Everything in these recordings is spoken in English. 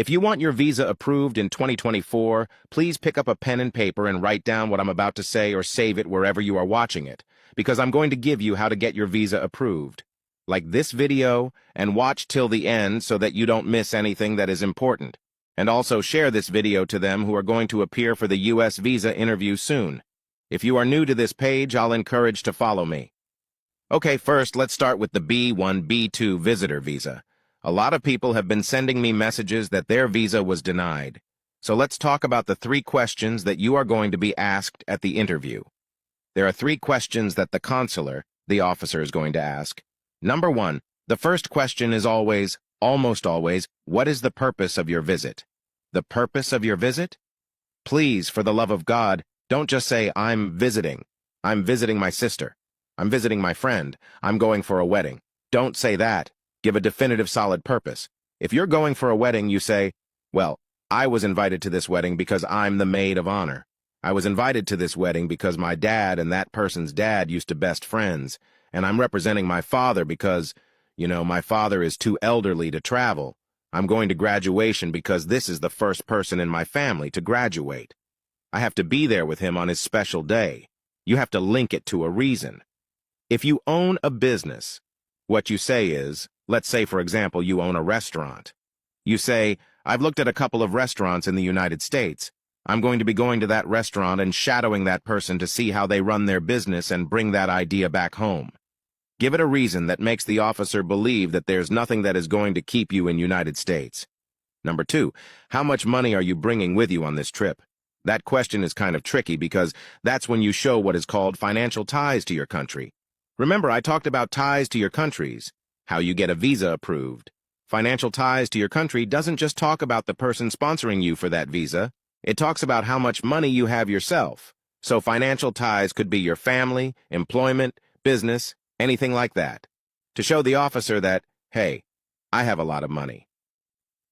If you want your visa approved in 2024, please pick up a pen and paper and write down what I'm about to say or save it wherever you are watching it, because I'm going to give you how to get your visa approved. Like this video and watch till the end so that you don't miss anything that is important. And also share this video to them who are going to appear for the U.S. visa interview soon. If you are new to this page, I'll encourage to follow me. Okay, first, let's start with the B1, B2 visitor visa. A lot of people have been sending me messages that their visa was denied. So let's talk about the 3 questions that you are going to be asked at the interview. There are 3 questions that the consular, the officer, is going to ask. Number 1, the first question is always, almost always, what is the purpose of your visit? The purpose of your visit? Please, for the love of God, don't just say, I'm visiting. I'm visiting my sister. I'm visiting my friend. I'm going for a wedding. Don't say that. Give a definitive, solid purpose. If you're going for a wedding, you say, well, I was invited to this wedding because I'm the maid of honor. I was invited to this wedding because my dad and that person's dad used to best friends, and I'm representing my father because, my father is too elderly to travel. I'm going to graduation because this is the first person in my family to graduate. I have to be there with him on his special day. You have to link it to a reason. If you own a business, what you say is, let's say, for example, you own a restaurant. You say, I've looked at a couple of restaurants in the United States. I'm going to be going to that restaurant and shadowing that person to see how they run their business and bring that idea back home. Give it a reason that makes the officer believe that there's nothing that is going to keep you in United States. Number 2, how much money are you bringing with you on this trip? That question is kind of tricky because that's when you show what is called financial ties to your country. Remember, I talked about ties to your countries, how you get a visa approved. Financial ties to your country doesn't just talk about the person sponsoring you for that visa. It talks about how much money you have yourself. So financial ties could be your family, employment, business, anything like that. To show the officer that, hey, I have a lot of money.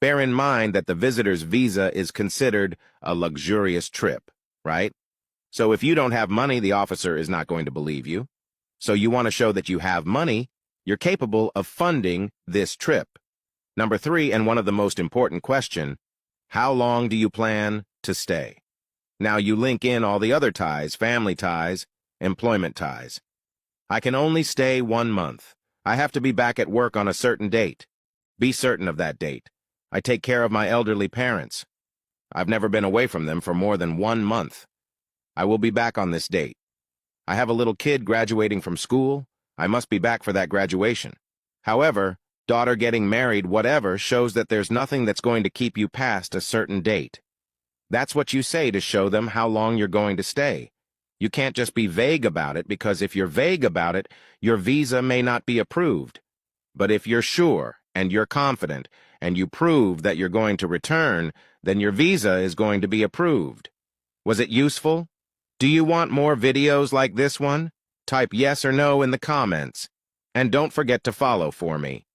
Bear in mind that the visitor's visa is considered a luxurious trip, right? So if you don't have money, the officer is not going to believe you. So you want to show that you have money, you're capable of funding this trip. Number 3, and one of the most important question, how long do you plan to stay? Now you link in all the other ties, family ties, employment ties. I can only stay 1 month. I have to be back at work on a certain date. Be certain of that date. I take care of my elderly parents. I've never been away from them for more than 1 month. I will be back on this date. I have a little kid graduating from school. I must be back for that graduation. However, daughter getting married, whatever, shows that there's nothing that's going to keep you past a certain date. That's what you say to show them how long you're going to stay. You can't just be vague about it, because if you're vague about it, your visa may not be approved. But if you're sure and you're confident and you prove that you're going to return, then your visa is going to be approved. Was it useful? Do you want more videos like this one? Type yes or no in the comments. And don't forget to follow for me.